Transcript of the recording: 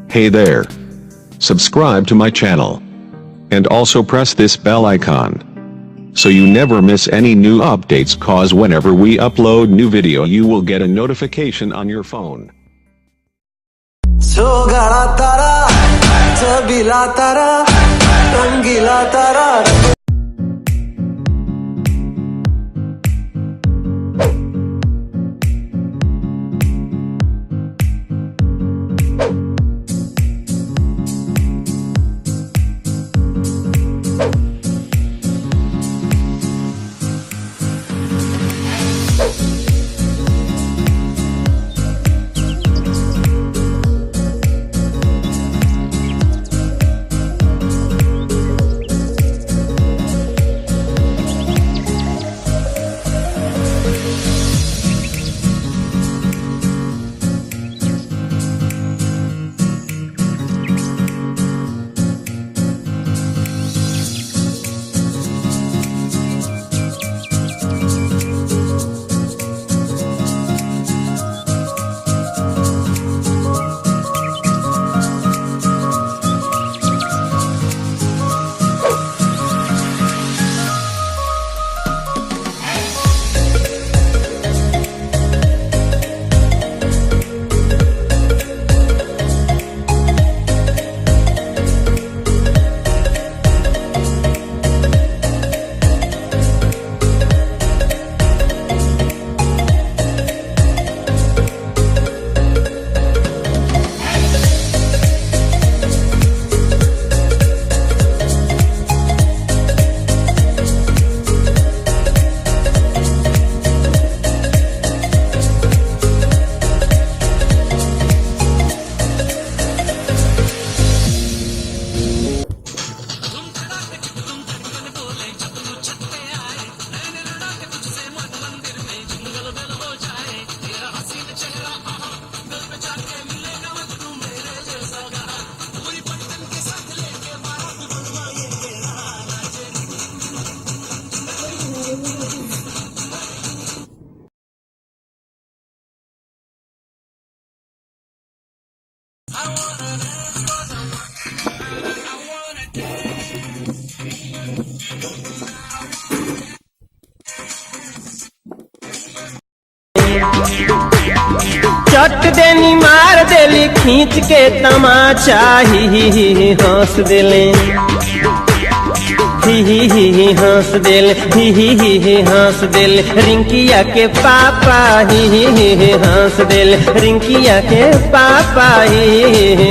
Hey there. Subscribe to my channel. And also press this bell icon. So you never miss any new updates, cause whenever we upload new video you will get a notification on your phone. सोगाड़ा तारा छबीला तारा रंगीला तारा चट देनी मार देली खींच के तमाचा ही हंस देले ही हंस देले ही हंस देले रिंकिया के पापा ही हंस देले रिंकिया के पापा ही